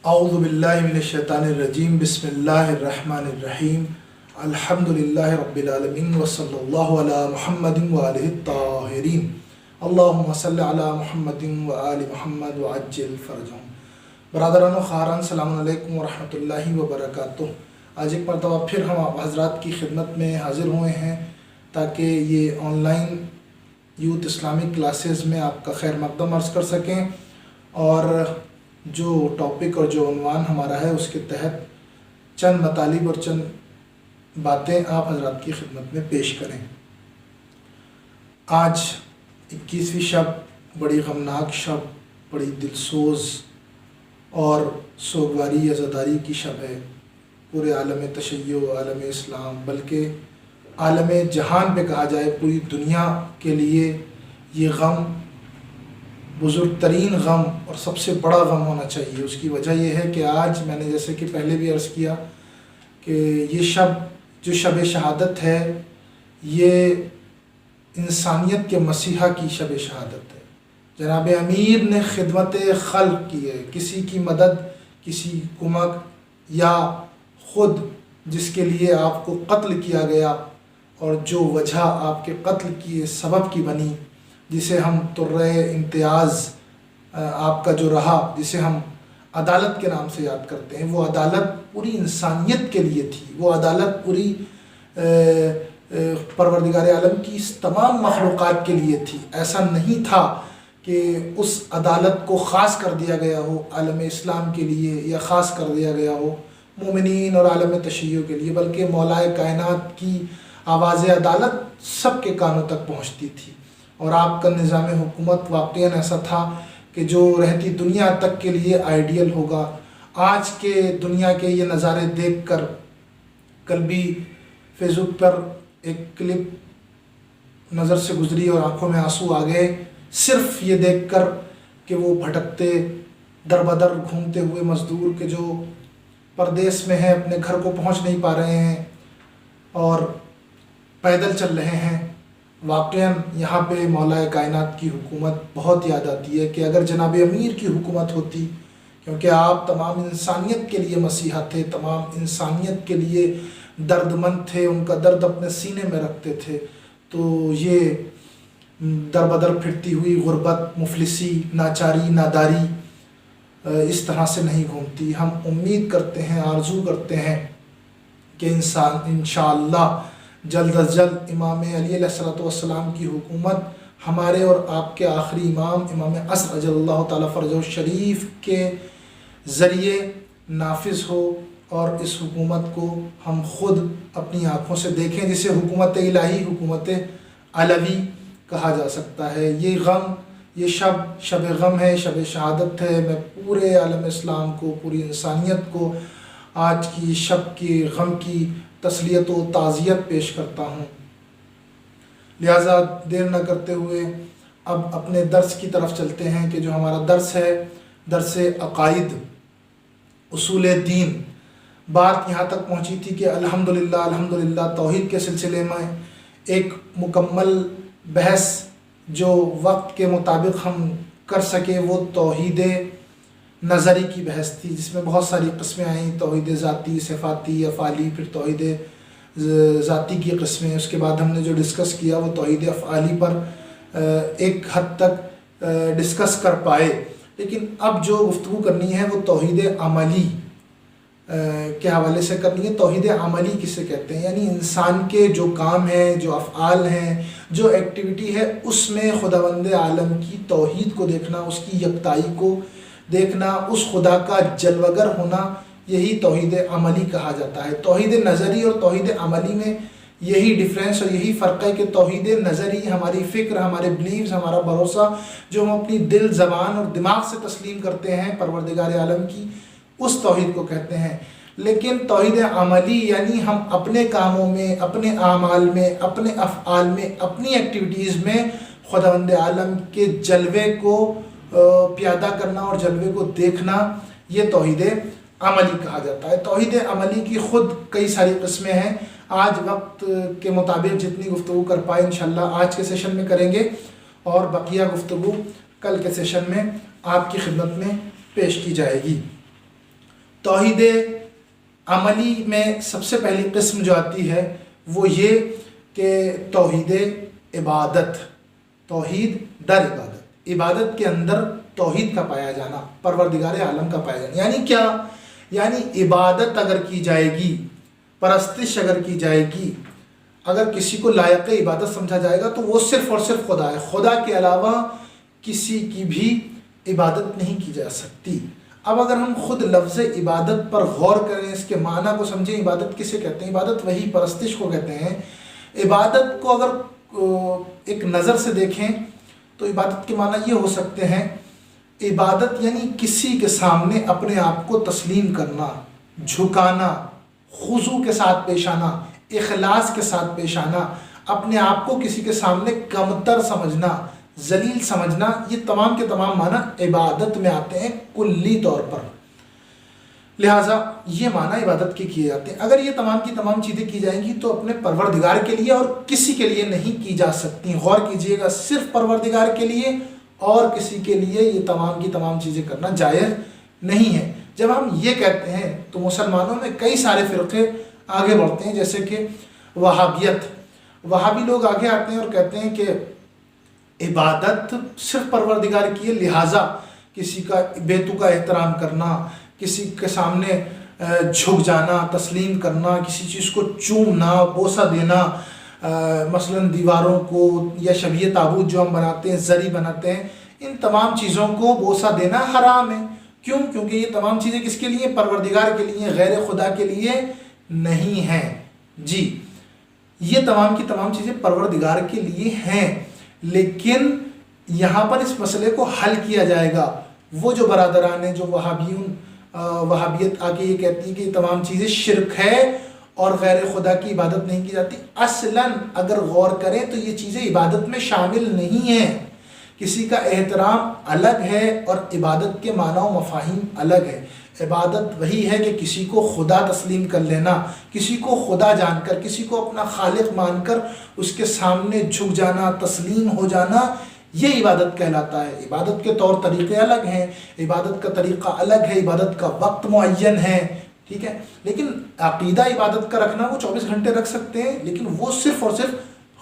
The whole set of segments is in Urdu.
اعوذ باللہ من الشیطان الرجیم بسم اللہ الرحمن الرحیم الحمدللہ رب العالمین وصلی اللہ علی محمد وآلہ الطاہرین اللہم صلی علی محمد وآل محمد وعجل فرجہم۔ برادران و خواہران، السلام علیکم ورحمۃ اللہ وبرکاتہ۔ آج ایک مرتبہ پھر ہم آپ حضرات کی خدمت میں حاضر ہوئے ہیں تاکہ یہ on line youth Islamic classes میں آپ کا خیر مقدم عرض کر سکیں، اور جو ٹاپک اور جو عنوان ہمارا ہے اس کے تحت چند مطالب اور چند باتیں آپ حضرات کی خدمت میں پیش کریں۔ آج 21ویں شب، بڑی غمناک شب، بڑی دلسوز اور سوگواری عزاداری کی شب ہے۔ پورے عالم تشیع، عالم اسلام، بلکہ عالم جہان پہ کہا جائے پوری دنیا کے لیے یہ غم بزرگ ترین غم اور سب سے بڑا غم ہونا چاہیے۔ اس کی وجہ یہ ہے کہ آج میں نے جیسے کہ پہلے بھی عرض کیا کہ یہ شب جو شب شہادت ہے، یہ انسانیت کے مسیحا کی شب شہادت ہے۔ جناب امیر نے خدمت خلق کی ہے، کسی کی مدد، کسی کمک، یا خود جس کے لیے آپ کو قتل کیا گیا اور جو وجہ آپ کے قتل کی سبب کی بنی، جسے ہم طرح امتیاز آپ کا جو رہا، جسے ہم عدالت کے نام سے یاد کرتے ہیں، وہ عدالت پوری انسانیت کے لیے تھی۔ وہ عدالت پوری پروردگار عالم کی اس تمام مخلوقات کے لیے تھی۔ ایسا نہیں تھا کہ اس عدالت کو خاص کر دیا گیا ہو عالم اسلام کے لیے، یا خاص کر دیا گیا ہو مومنین اور عالم تشیع کے لیے، بلکہ مولائے کائنات کی آواز عدالت سب کے کانوں تک پہنچتی تھی۔ اور آپ کا نظام حکومت واقعاً ایسا تھا کہ جو رہتی دنیا تک کے لیے آئیڈیل ہوگا۔ آج کے دنیا کے یہ نظارے دیکھ کر کل بھی فیس بک پر ایک کلپ نظر سے گزری اور آنکھوں میں آنسو آ گئے، صرف یہ دیکھ کر کہ وہ بھٹکتے در بدر گھومتے ہوئے مزدور کے جو پردیس میں ہیں، اپنے گھر کو پہنچ نہیں پا رہے ہیں اور پیدل چل رہے ہیں۔ واقعاً یہاں پہ مولائے کائنات کی حکومت بہت یاد آتی ہے کہ اگر جناب امیر کی حکومت ہوتی، کیونکہ آپ تمام انسانیت کے لیے مسیحا تھے، تمام انسانیت کے لیے درد مند تھے، ان کا درد اپنے سینے میں رکھتے تھے، تو یہ در بدر پھرتی ہوئی غربت، مفلسی، ناچاری، ناداری اس طرح سے نہیں گھومتی۔ ہم امید کرتے ہیں، آرزو کرتے ہیں کہ انشاءاللہ جلد از جلد امام علی علیہ السلام کی حکومت ہمارے اور آپ کے آخری امام امام عصر اجل اللہ تعالیٰ فرجہ شریف کے ذریعے نافذ ہو، اور اس حکومت کو ہم خود اپنی آنکھوں سے دیکھیں، جسے حکومت الہی، حکومت علوی کہا جا سکتا ہے۔ یہ غم، یہ شب غم ہے، شب شہادت ہے۔ میں پورے عالم اسلام کو، پوری انسانیت کو آج کی شب کی غم کی تسلیت و تعزیت پیش کرتا ہوں۔ لہٰذا دیر نہ کرتے ہوئے اب اپنے درس کی طرف چلتے ہیں کہ جو ہمارا درس ہے، درس عقائد، اصول دین۔ بات یہاں تک پہنچی تھی کہ الحمدللہ توحید کے سلسلے میں ایک مکمل بحث جو وقت کے مطابق ہم کر سکے وہ توحید نظری کی بحث تھی، جس میں بہت ساری قسمیں آئیں، توحید ذاتی، صفاتی، افعالی، پھر توحید ذاتی کی قسمیں۔ اس کے بعد ہم نے جو ڈسکس کیا وہ توحید افعالی پر ایک حد تک ڈسکس کر پائے، لیکن اب جو گفتگو کرنی ہے وہ توحید عملی کے حوالے سے کرنی ہے۔ توحید عملی کسے کہتے ہیں؟ یعنی انسان کے جو کام ہیں، جو افعال ہیں، جو ایکٹیویٹی ہے، اس میں خداوند عالم کی توحید کو دیکھنا، اس کی یکتائی کو دیکھنا، اس خدا کا جلوگر ہونا، یہی توحید عملی کہا جاتا ہے۔ توحید نظری اور توحید عملی میں یہی ڈیفرنس اور یہی فرق ہے کہ توحید نظری ہماری فکر، ہمارے بلیفز، ہمارا بھروسہ جو ہم اپنی دل، زبان اور دماغ سے تسلیم کرتے ہیں پروردگار عالم کی، اس توحید کو کہتے ہیں۔ لیکن توحید عملی یعنی ہم اپنے کاموں میں، اپنے اعمال میں، اپنے افعال میں، اپنی ایکٹیویٹیز میں خداوند عالم کے جلوے کو پیادہ کرنا اور جلوے کو دیکھنا، یہ توحید عملی کہا جاتا ہے۔ توحید عملی کی خود کئی ساری قسمیں ہیں۔ آج وقت کے مطابق جتنی گفتگو کر پائے انشاءاللہ آج کے سیشن میں کریں گے، اور بقیہ گفتگو کل کے سیشن میں آپ کی خدمت میں پیش کی جائے گی۔ توحید عملی میں سب سے پہلی قسم جو آتی ہے وہ یہ کہ توحید عبادت، توحید در عبادت، عبادت کے اندر توحید کا پایا جانا، پروردگار عالم کا پایا جانا۔ یعنی کیا؟ یعنی عبادت اگر کی جائے گی، پرستش اگر کی جائے گی، اگر کسی کو لائق عبادت سمجھا جائے گا تو وہ صرف اور صرف خدا ہے، خدا کے علاوہ کسی کی بھی عبادت نہیں کی جا سکتی۔ اب اگر ہم خود لفظ عبادت پر غور کریں، اس کے معنی کو سمجھیں، عبادت کسے کہتے ہیں؟ عبادت وہی پرستش کو کہتے ہیں۔ عبادت کو اگر ایک نظر سے دیکھیں تو عبادت کے معنی یہ ہو سکتے ہیں، عبادت یعنی کسی کے سامنے اپنے آپ کو تسلیم کرنا، جھکانا، خضوع کے ساتھ پیش آنا، اخلاص کے ساتھ پیش آنا، اپنے آپ کو کسی کے سامنے کمتر سمجھنا، ذلیل سمجھنا، یہ تمام کے تمام معنی عبادت میں آتے ہیں کلی طور پر۔ لہٰذا یہ معنی عبادت کے کیے جاتے ہیں۔ اگر یہ تمام کی تمام چیزیں کی جائیں گی تو اپنے پروردگار کے لیے اور کسی کے لیے نہیں کی جا سکتی۔ غور کیجئے گا، صرف پروردگار کے لیے اور کسی کے لیے یہ تمام کی تمام چیزیں کرنا جائز نہیں ہے۔ جب ہم یہ کہتے ہیں تو مسلمانوں میں کئی سارے فرقے آگے بڑھتے ہیں، جیسے کہ وہابیت۔ وہابی لوگ آگے آتے ہیں اور کہتے ہیں کہ عبادت صرف پروردگار کی ہے، لہٰذا کسی کا بیتو کا احترام کرنا، کسی کے سامنے جھک جانا، تسلیم کرنا، کسی چیز کو چومنا، بوسہ دینا، مثلا دیواروں کو یا شبیہ تابوت جو ہم بناتے ہیں، زری بناتے ہیں، ان تمام چیزوں کو بوسہ دینا حرام ہے۔ کیوں؟ کیونکہ یہ تمام چیزیں کس کے لیے؟ پروردگار کے لیے، غیر خدا کے لیے نہیں ہیں۔ جی، یہ تمام کی تمام چیزیں پروردگار کے لیے ہیں، لیکن یہاں پر اس مسئلے کو حل کیا جائے گا۔ وہ جو برادران ہیں جو وہابیت آ کے یہ کہتی ہیں کہ یہ تمام چیزیں شرک ہے اور غیر خدا کی عبادت نہیں کی جاتی، اصلاً اگر غور کریں تو یہ چیزیں عبادت میں شامل نہیں ہیں۔ کسی کا احترام الگ ہے اور عبادت کے معنی و مفاہیم الگ ہے۔ عبادت وہی ہے کہ کسی کو خدا تسلیم کر لینا، کسی کو خدا جان کر، کسی کو اپنا خالق مان کر اس کے سامنے جھک جانا، تسلیم ہو جانا، یہ عبادت کہلاتا ہے۔ عبادت کے طور طریقے الگ ہیں، عبادت کا طریقہ الگ ہے، عبادت کا وقت معین ہے، ٹھیک ہے۔ لیکن عقیدہ عبادت کا رکھنا، وہ 24 گھنٹے رکھ سکتے ہیں، لیکن وہ صرف اور صرف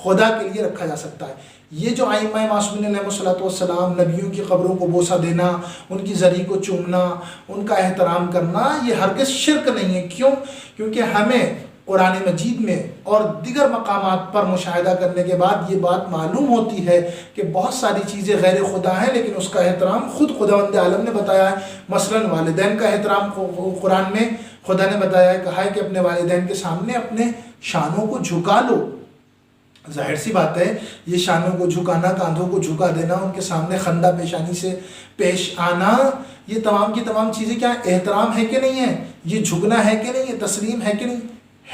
خدا کے لیے رکھا جا سکتا ہے۔ یہ جو ائمہ معصومین علیہ السلام، نبیوں کی قبروں کو بوسہ دینا، ان کی زری کو چومنا، ان کا احترام کرنا، یہ ہرگز شرک نہیں ہے۔ کیوں؟ کیونکہ ہمیں قرآن مجید میں اور دیگر مقامات پر مشاہدہ کرنے کے بعد یہ بات معلوم ہوتی ہے کہ بہت ساری چیزیں غیر خدا ہیں، لیکن اس کا احترام خود خداوند عالم نے بتایا ہے۔ مثلا والدین کا احترام قرآن میں خدا نے بتایا ہے، کہا ہے کہ اپنے والدین کے سامنے اپنے شانوں کو جھکا لو۔ ظاہر سی بات ہے، یہ شانوں کو جھکانا، کاندھوں کو جھکا دینا، ان کے سامنے خندہ پیشانی سے پیش آنا، یہ تمام کی تمام چیزیں کیا احترام ہے کہ نہیں ہے؟ یہ جھکنا ہے کہ نہیں ہے؟ تسلیم ہے کہ نہیں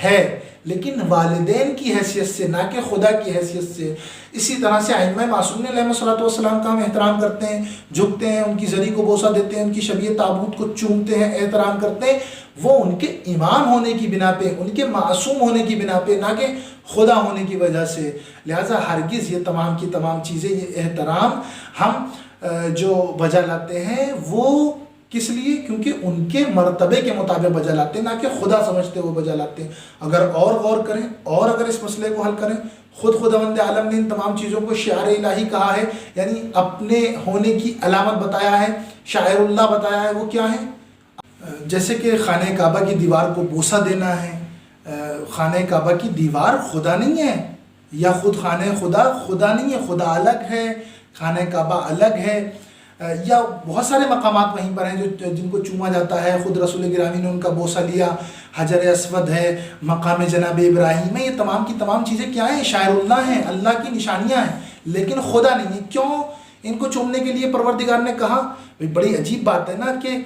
ہے؟ لیکن والدین کی حیثیت سے، نہ کہ خدا کی حیثیت سے۔ اسی طرح سے ائمہ معصومین علیہ السلام کا ہم احترام کرتے ہیں، جھکتے ہیں، ان کی زری کو بوسہ دیتے ہیں، ان کی شبیہ تابوت کو چومتے ہیں، احترام کرتے ہیں، وہ ان کے امام ہونے کی بنا پہ، ان کے معصوم ہونے کی بنا پہ، نہ کہ خدا ہونے کی وجہ سے۔ لہٰذا ہرگز یہ تمام کی تمام چیزیں، یہ احترام ہم جو بجا لاتے ہیں وہ کس لیے؟ کیونکہ ان کے مرتبے کے مطابق بجا لاتے ہیں، نہ کہ خدا سمجھتے وہ بجا لاتے ہیں۔ اگر اور غور کریں اور اگر اس مسئلے کو حل کریں، خود خداوند عالم نے ان تمام چیزوں کو شعار الہی کہا ہے، یعنی اپنے ہونے کی علامت بتایا ہے، شاعر اللہ بتایا ہے۔ وہ کیا ہے؟ جیسے کہ خانہ کعبہ کی دیوار کو بوسہ دینا ہے۔ خانہ کعبہ کی دیوار خدا نہیں ہے، یا خود خانہ خدا نہیں ہے، خدا الگ ہے، خانہ کعبہ الگ ہے، یا بہت سارے مقامات وہیں پر ہیں جن کو چوما جاتا ہے۔ خود رسول گرامی نے ان کا بوسہ لیا، حجر اسود ہے، مقام جناب ابراہیم ہے، یہ تمام کی تمام چیزیں کیا ہیں؟ شاعر اللہ ہیں، اللہ کی نشانیاں ہیں، لیکن خدا نہیں ہے۔ کیوں ان کو چومنے کے لیے پروردگار نے کہا؟ بڑی عجیب بات ہے نا کہ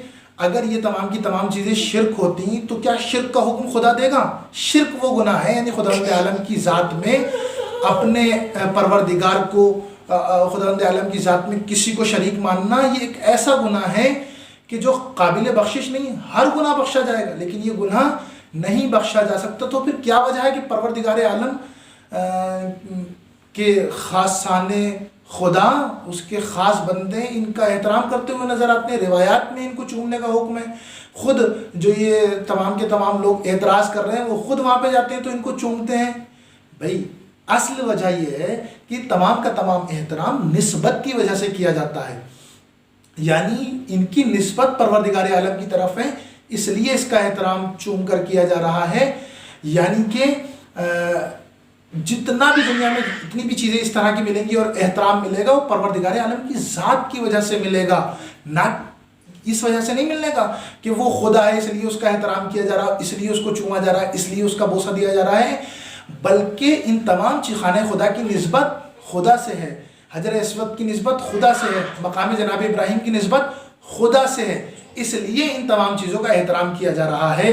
اگر یہ تمام کی تمام چیزیں شرک ہوتی تو کیا شرک کا حکم خدا دے گا؟ شرک وہ گناہ ہے، یعنی خداوند عالم کی ذات میں اپنے پروردگار کو، خداوند عالم کی ذات میں کسی کو شریک ماننا، یہ ایک ایسا گناہ ہے کہ جو قابل بخشش نہیں۔ ہر گناہ بخشا جائے گا لیکن یہ گناہ نہیں بخشا جا سکتا۔ تو پھر کیا وجہ ہے کہ پروردگار عالم کے خاص شان خدا، اس کے خاص بندے ان کا احترام کرتے ہوئے نظر آتے ہیں، روایات میں ان کو چومنے کا حکم ہے۔ خود جو یہ تمام کے تمام لوگ اعتراض کر رہے ہیں وہ خود وہاں پہ جاتے ہیں تو ان کو چومتے ہیں۔ بھائی اصل وجہ یہ ہے کہ تمام کا تمام احترام نسبت کی وجہ سے کیا جاتا ہے، یعنی ان کی نسبت پروردگار عالم کی طرف ہے، اس لیے اس کا احترام چوم کر کیا جا رہا ہے۔ یعنی کہ جتنا بھی دنیا میں جتنی بھی چیزیں اس طرح کی ملیں گی اور احترام ملے گا وہ پروردگار عالم کی ذات کی وجہ سے ملے گا، نہ اس وجہ سے نہیں ملنے گا کہ وہ خدا ہے اس لیے اس کا احترام کیا جا رہا ہے، اس لیے اس کو چوما جا رہا ہے، اس لیے اس کا بوسہ دیا جا رہا ہے، بلکہ ان تمام خانہ خدا کی نسبت خدا سے ہے، حجر اسود کی نسبت خدا سے ہے، مقام جناب ابراہیم کی نسبت خدا سے ہے، اس لیے ان تمام چیزوں کا احترام کیا جا رہا ہے،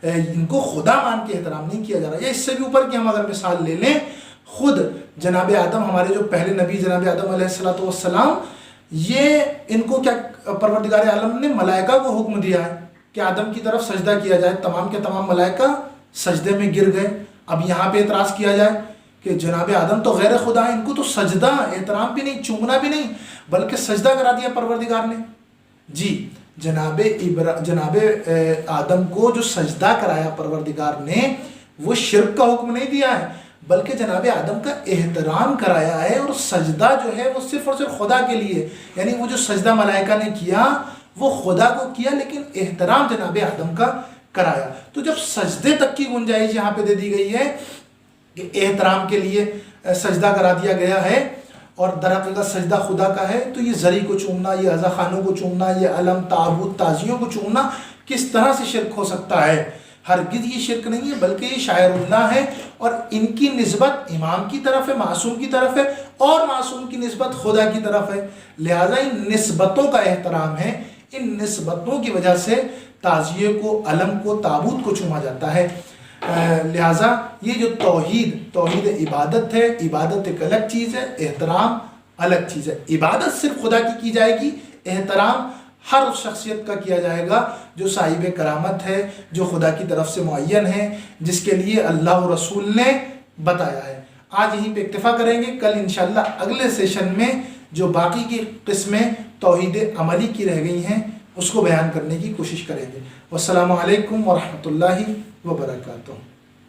ان کو خدا مان کے احترام نہیں کیا جا رہا ہے۔ یا اس سے بھی اوپر کی ہم اگر مثال لے لیں، خود جناب آدم، ہمارے جو پہلے نبی جناب آدم علیہ السلام، یہ ان کو کیا پروردگار عالم نے ملائکہ کو حکم دیا ہے کہ آدم کی طرف سجدہ کیا جائے، تمام کے تمام ملائکہ سجدے میں گر گئے۔ اب یہاں پہ اعتراض کیا جائے کہ جناب آدم تو غیر خدا ہے، ان کو تو سجدہ، احترام بھی نہیں، چومنا بھی نہیں، بلکہ سجدہ کرا دیا پروردگار نے۔ جی، جناب آدم کو جو سجدہ کرایا پروردگار نے، وہ شرک کا حکم نہیں دیا ہے، بلکہ جناب آدم کا احترام کرایا ہے، اور سجدہ جو ہے وہ صرف اور صرف خدا کے لیے، یعنی وہ جو سجدہ ملائکہ نے کیا وہ خدا کو کیا، لیکن احترام جناب آدم کا کرایا۔ تو جب سجدے تک کی گنجائش یہاں پہ دے دی گئی ہے کہ احترام کے لیے سجدہ کرا دیا گیا ہے، اور درحقیقت سجدہ خدا کا ہے، تو یہ زری کو چومنا، یہ عزا خانوں کو چومنا، یہ علم تعبد تعزیوں کو چومنا کس طرح سے شرک ہو سکتا ہے؟ ہرگز یہ شرک نہیں ہے، بلکہ یہ شاعر اللہ ہے، اور ان کی نسبت امام کی طرف ہے، معصوم کی طرف ہے، اور معصوم کی نسبت خدا کی طرف ہے، لہٰذا ان نسبتوں کا احترام ہے، ان نسبتوں کی وجہ سے تعزیے کو، علم کو، تعبد کو چوما جاتا ہے۔ لہٰذا یہ جو توحید عبادت ہے، عبادت ایک الگ چیز ہے، احترام الگ چیز ہے۔ عبادت صرف خدا کی جائے گی، احترام ہر اس شخصیت کا کیا جائے گا جو صاحب کرامت ہے، جو خدا کی طرف سے معین ہے، جس کے لیے اللہ و رسول نے بتایا ہے۔ آج یہیں پہ اکتفا کریں گے، کل انشاءاللہ اگلے سیشن میں جو باقی کی قسمیں توحید عملی کی رہ گئی ہیں اس کو بیان کرنے کی کوشش کریں گے۔ والسلام علیکم ورحمۃ اللہ وبرکاتہ۔